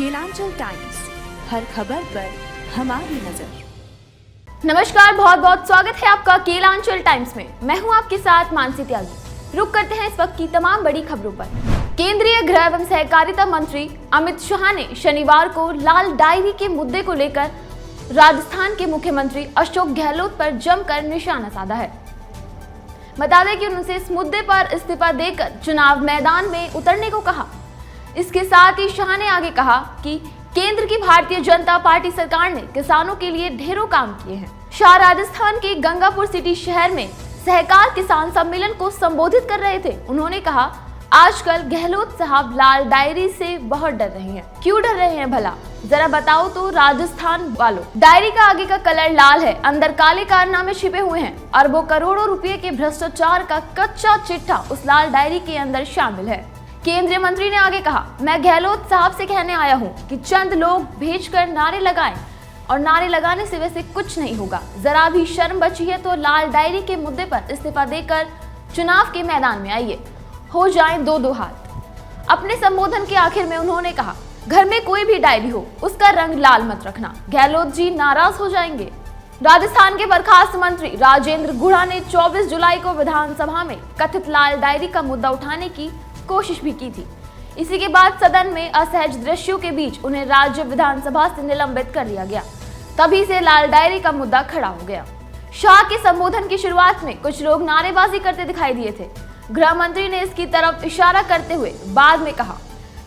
Kelanchal times, हर खबर पर हमारी नजर। नमस्कार, बहुत बहुत स्वागत है आपका केलांचल टाइम्स में। मैं हूं आपके साथ मानसी त्यागी। रुक करते हैं इस वक्त की तमाम बड़ी खबरों पर। केंद्रीय गृह एवं सहकारिता मंत्री अमित शाह ने शनिवार को लाल डायरी के मुद्दे को लेकर राजस्थान के मुख्यमंत्री अशोक गहलोत पर जमकर निशाना साधा है। बता दें कि उनसे इस मुद्दे पर इस्तीफा देकर चुनाव मैदान में उतरने को कहा। इसके साथ ही शाह ने आगे कहा कि केंद्र की भारतीय जनता पार्टी सरकार ने किसानों के लिए ढेरों काम किए हैं। शाह राजस्थान के गंगापुर सिटी शहर में सहकार किसान सम्मेलन को संबोधित कर रहे थे। उन्होंने कहा, आजकल गहलोत साहब लाल डायरी से बहुत डर रहे हैं। क्यों डर रहे हैं भला, जरा बताओ तो राजस्थान वालों। डायरी का आगे का कलर लाल है, अंदर काले कारनामे छिपे हुए हैं। अरबों करोड़ों रुपए के भ्रष्टाचार का कच्चा चिट्ठा उस लाल डायरी के अंदर शामिल है। केंद्रीय मंत्री ने आगे कहा, मैं गहलोत साहब से कहने आया हूं कि चंद लोग भेजकर नारे लगाएं और नारे लगाने से वैसे कुछ नहीं होगा। जरा भी शर्म बची है तो लाल डायरी के मुद्दे पर इस्तीफा देकर चुनाव के मैदान में आइए, हो जाएं दो हाथ। अपने संबोधन के आखिर में उन्होंने कहा, घर में कोई भी डायरी हो उसका रंग लाल मत रखना, गहलोत जी नाराज हो जाएंगे। राजस्थान के बर्खास्त मंत्री राजेंद्र गुढ़ा ने 24 जुलाई को विधानसभा में कथित लाल डायरी का मुद्दा उठाने की कोशिश भी की थी। इसी के बाद सदन में असहज दृश्यों के बीच उन्हें राज्य विधानसभा से निलंबित कर दिया गया। तभी से लाल डायरी का मुद्दा खड़ा हो गया। शाह के संबोधन की शुरुआत में कुछ लोग नारेबाजी करते दिखाई दिए थे। गृह मंत्री ने इसकी तरफ इशारा करते हुए बाद में कहा,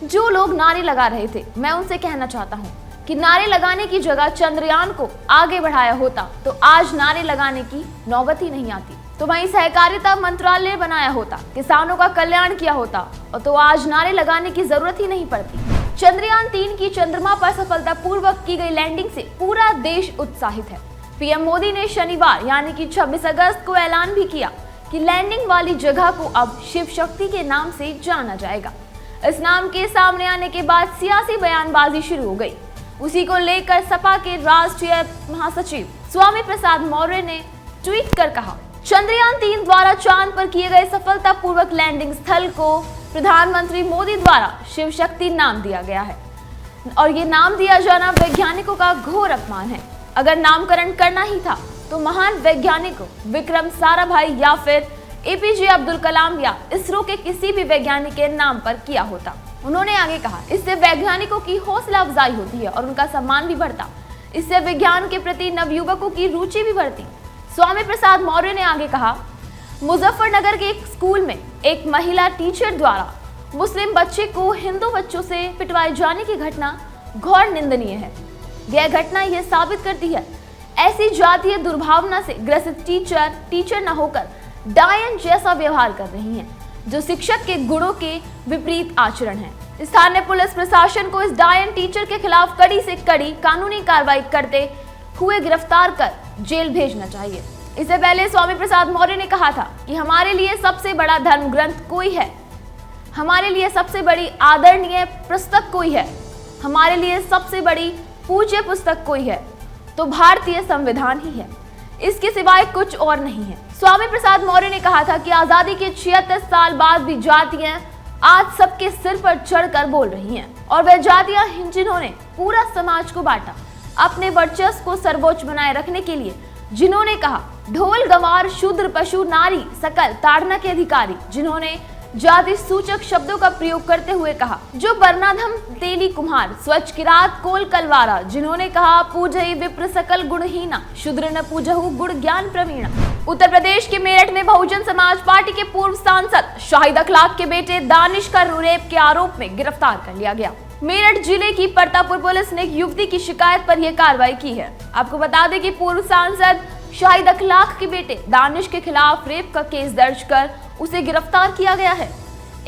जो लोग नारे लगा रहे थे, मैं उनसे कहना चाहता हूं कि नारे लगाने की जगह चंद्रयान को आगे बढ़ाया होता तो आज नारे लगाने की नौबत ही नहीं आती। तो वहीं सहकारिता मंत्रालय बनाया होता, किसानों का कल्याण किया होता और तो आज नारे लगाने की जरूरत ही नहीं पड़ती। चंद्रयान 3 की चंद्रमा पर सफलतापूर्वक की गई लैंडिंग से पूरा देश उत्साहित है। पीएम मोदी ने शनिवार यानी कि 26 अगस्त को ऐलान भी किया कि लैंडिंग वाली जगह को अब शिव शक्ति के नाम से जाना जाएगा। इस नाम के सामने आने के बाद सियासी बयानबाजी शुरू हो गई। उसी को लेकर सपा के राष्ट्रीय महासचिव स्वामी प्रसाद मौर्य ने ट्वीट कर कहा, चंद्रयान 3 द्वारा चांद पर किए गए सफलतापूर्वक लैंडिंग स्थल को प्रधानमंत्री मोदी द्वारा शिव शक्ति नाम दिया गया है और ये नाम दिया जाना वैज्ञानिकों का घोर अपमान है। अगर नामकरण करना ही था तो महान वैज्ञानिकों विक्रम साराभाई या फिर एपीजे अब्दुल कलाम या इसरो के किसी भी वैज्ञानिक के नाम पर किया होता। उन्होंने आगे कहा, इससे वैज्ञानिकों की हौसला अफजाई होती है और उनका सम्मान भी बढ़ता। इससे विज्ञान के प्रति नवयुवकों की रुचि भी बढ़ती। स्वामी प्रसाद मौर्य ने आगे कहा, मुजफ्फरनगर के एक स्कूल में एक महिला टीचर द्वारा मुस्लिम बच्चे को हिंदू बच्चों से पिटवाए जाने की घटना घोर निंदनीय है। यह घटना यह साबित करती है ऐसी जातीय दुर्भावना से ग्रसित टीचर न होकर डायन जैसा व्यवहार कर रही हैं, जो शिक्षक के गुणों के विपरीत आचरण है। स्थानीय पुलिस प्रशासन को इस डायन टीचर के खिलाफ कड़ी से कड़ी कानूनी कार्रवाई करते हुए गिरफ्तार कर जेल भेजना चाहिए। इससे पहले स्वामी प्रसाद मौर्य ने कहा था कि हमारे लिए सबसे बड़ा धर्म ग्रंथ कोई है, हमारे लिए सबसे बड़ी आदरणीय पुस्तक कोई है, हमारे लिए सबसे बड़ी पूज्य पुस्तक कोई है तो भारतीय संविधान ही है, इसके सिवाय कुछ और नहीं है। स्वामी प्रसाद मौर्य ने कहा था कि आजादी के 76 साल बाद भी जातियां आज सबके सिर पर चढ़कर बोल रही हैं और वह जातियां जिन्होंने पूरा समाज को बांटा, अपने वर्चस्व को सर्वोच्च बनाए रखने के लिए, जिन्होंने कहा ढोल गंवार शूद्र पशु नारी सकल ताड़ना के अधिकारी, जिन्होंने जाति सूचक शब्दों का प्रयोग करते हुए कहा जो वर्णाधम तेली कुम्हार स्वच्छ किरात कोल कलवारा, जिन्होंने कहा पूजई विप्र सकल गुणहीना शूद्र न पूजहु गुण ज्ञान प्रवीणा। उत्तर प्रदेश के मेरठ में बहुजन समाज पार्टी के पूर्व सांसद शाहिद अखलाक के बेटे दानिश का रेप के आरोप में गिरफ्तार कर लिया गया। मेरठ जिले की परतापुर पुलिस ने एक युवती की शिकायत पर यह कार्रवाई की है। आपको बता दें कि पूर्व सांसद शाहिद अखलाक के बेटे दानिश के खिलाफ रेप का केस दर्ज कर उसे गिरफ्तार किया गया है।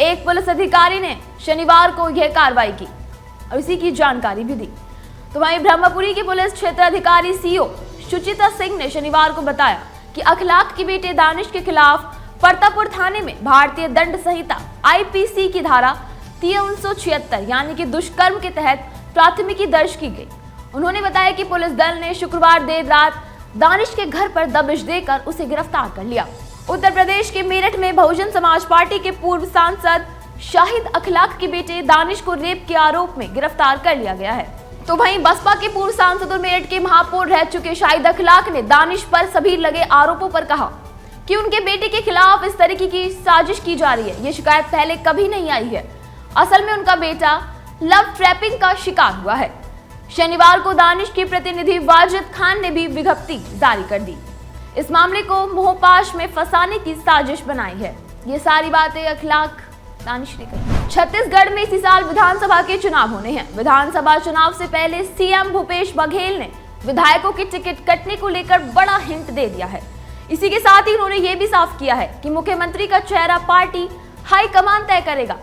एक पुलिस अधिकारी ने शनिवार को यह कार्रवाई की और इसी की जानकारी भी दी। तो वहीं ब्रह्मपुरी के पुलिस क्षेत्र अधिकारी सीओ सुचिता सिंह ने शनिवार को बताया कि अखलाक के बेटे दानिश के खिलाफ परतापुर थाने में भारतीय दंड संहिता आईपीसी की धारा 376 यानी कि दुष्कर्म के तहत प्राथमिकी दर्ज की गई। उन्होंने बताया कि पुलिस दल ने शुक्रवार देर रात दानिश के घर पर दबिश देकर उसे गिरफ्तार कर लिया। उत्तर प्रदेश के मेरठ में बहुजन समाज पार्टी के पूर्व सांसद शाहिद अखलाक के बेटे दानिश को रेप के आरोप में गिरफ्तार कर लिया गया है। तो वहीं बसपा के पूर्व सांसद और मेरठ के महापौर रह चुके शाहिद अखलाक ने दानिश पर सभी लगे आरोपों पर कहा कि उनके बेटे के खिलाफ इस तरीके की साजिश की जा रही है। ये शिकायत पहले कभी नहीं आई है। असल में उनका बेटा लव ट्रैपिंग का शिकार हुआ है। शनिवार को दानिश के प्रतिनिधि वाजिद खान ने भी विज्ञप्ति जारी कर दी। इस मामले को मोहपाश में फंसाने की साजिश बनाई है। ये सारी बातें अखलाक दानिश ने कही। छत्तीसगढ़ में इसी साल विधानसभा के चुनाव होने हैं। विधानसभा चुनाव से पहले सीएम भूपेश बघेल ने विधायकों की टिकट कटने को लेकर बड़ा हिंट दे दिया है। इसी के साथ ही उन्होंने ये भी साफ किया है कि मुख्यमंत्री का चेहरा पार्टी हाईकमान तय करेगा।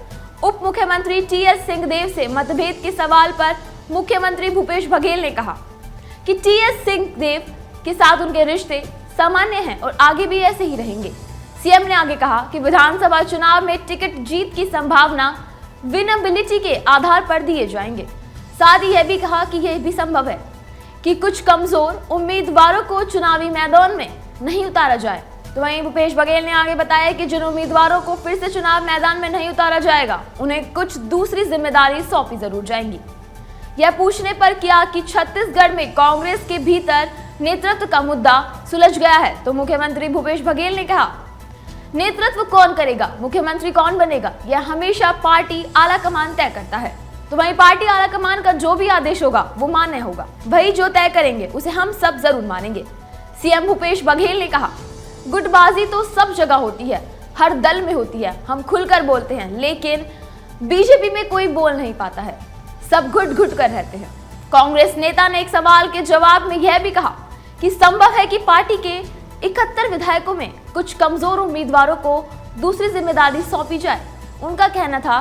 उप मुख्यमंत्री टीएस सिंहदेव से मतभेद के सवाल पर मुख्यमंत्री भूपेश बघेल ने कहा कि टीएस सिंहदेव के साथ उनके रिश्ते सामान्य हैं और आगे भी ऐसे ही रहेंगे। सीएम ने आगे कहा कि विधानसभा चुनाव में टिकट जीत की संभावना विनेबिलिटी के आधार पर दिए जाएंगे। साथ ही यह भी कहा कि यह भी संभव है कि कुछ कमजोर उम्मीदवारों को चुनावी मैदान में नहीं उतारा जाए। तो वहीं भूपेश बघेल ने आगे बताया कि जिन उम्मीदवारों को फिर से चुनाव मैदान में नहीं उतारा जाएगा उन्हें कुछ दूसरी जिम्मेदारी सौंपी जरूर जाएंगी। यह पूछने पर किया कि छत्तीसगढ़ में कांग्रेस के भीतर नेतृत्व का मुद्दा सुलझ गया है, तो मुख्यमंत्री भूपेश बघेल ने कहा नेतृत्व कौन करेगा, मुख्यमंत्री कौन बनेगा, यह हमेशा पार्टी आलाकमान तय करता है। तो वहीं पार्टी आलाकमान का जो भी आदेश होगा वो मान्य होगा। वही जो तय करेंगे उसे हम सब जरूर मानेंगे। सीएम भूपेश बघेल ने कहा गुटबाजी तो सब जगह होती है, हर दल में होती है। हम खुलकर बोलते हैं, लेकिन बीजेपी में कोई बोल नहीं पाता है, सब घुट घुट कर रहते हैं। कांग्रेस नेता ने एक सवाल के जवाब में यह भी कहा कि संभव है कि पार्टी के 71 विधायकों में कुछ कमजोर उम्मीदवारों को दूसरी जिम्मेदारी सौंपी जाए। उनका कहना था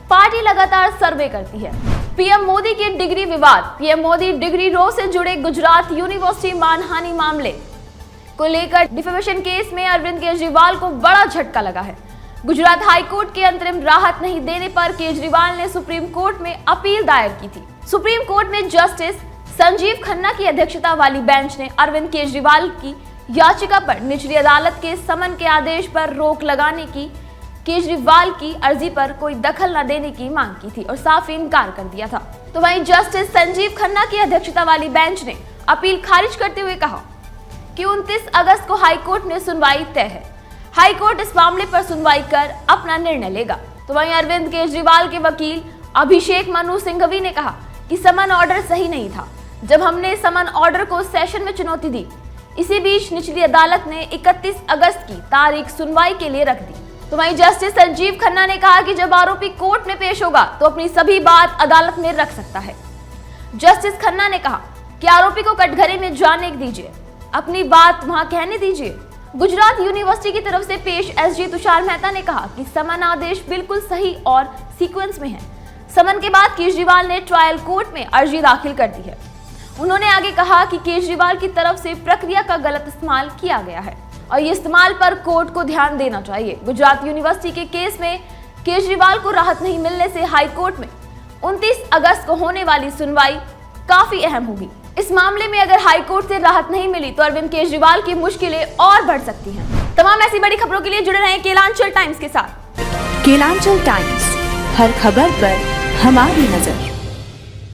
पार्टी लगातार सर्वे करती है। पीएम मोदी के डिग्री विवाद। पीएम मोदी डिग्री रो से जुड़े गुजरात यूनिवर्सिटी मानहानि मामले को लेकर डिफेमेशन केस में अरविंद केजरीवाल को बड़ा झटका लगा है। गुजरात हाईकोर्ट के अंतरिम राहत नहीं देने पर केजरीवाल ने सुप्रीम कोर्ट में अपील दायर की थी। सुप्रीम कोर्ट में जस्टिस संजीव खन्ना की अध्यक्षता वाली बेंच ने अरविंद केजरीवाल की याचिका पर निचली अदालत के समन के आदेश पर रोक लगाने की केजरीवाल की अर्जी पर कोई दखल न देने की मांग की थी और साफ इनकार कर दिया था। तो वहीं जस्टिस संजीव खन्ना की अध्यक्षता वाली बेंच ने अपील खारिज करते हुए कहा कि 29 अगस्त को हाईकोर्ट में सुनवाई तय है। हाईकोर्ट इस मामले पर सुनवाई कर अपना निर्णय लेगा। तो वहीं अरविंद केजरीवाल के वकील अभिषेक मनु सिंघवी ने कहा कि समन ऑर्डर सही नहीं था जब हमने समन ऑर्डर को सेशन में चुनौती दी। इसी बीच निचली अदालत ने 31 अगस्त की तारीख सुनवाई के लिए रख दी। तो वहीं जस्टिस संजीव खन्ना ने कहा कि जब आरोपी कोर्ट में पेश होगा तो अपनी सभी बात अदालत में रख सकता है। जस्टिस खन्ना ने कहा कि आरोपी को कटघरे में जाने दीजिए, अपनी बात वहां कहने दीजिए। गुजरात यूनिवर्सिटी की तरफ से पेश एसजी तुषार मेहता ने कहा कि समन आदेश बिल्कुल सही और सीक्वेंस में है। समन के बाद केजरीवाल ने ट्रायल कोर्ट में अर्जी दाखिल कर दी है। उन्होंने आगे कहा कि केजरीवाल की तरफ से प्रक्रिया का गलत इस्तेमाल किया गया है और ये इस्तेमाल पर कोर्ट को ध्यान देना चाहिए। गुजरात यूनिवर्सिटी के केस में केजरीवाल को राहत नहीं मिलने से हाई कोर्ट में 29 अगस्त को होने वाली सुनवाई काफी अहम होगी। इस मामले में अगर हाई कोर्ट से राहत नहीं मिली तो अरविंद केजरीवाल की मुश्किलें और बढ़ सकती हैं। तमाम ऐसी बड़ी खबरों के लिए जुड़े रहें केलांचल टाइम्स के साथ। केलांचल टाइम्स, हर खबर पर हमारी नजर।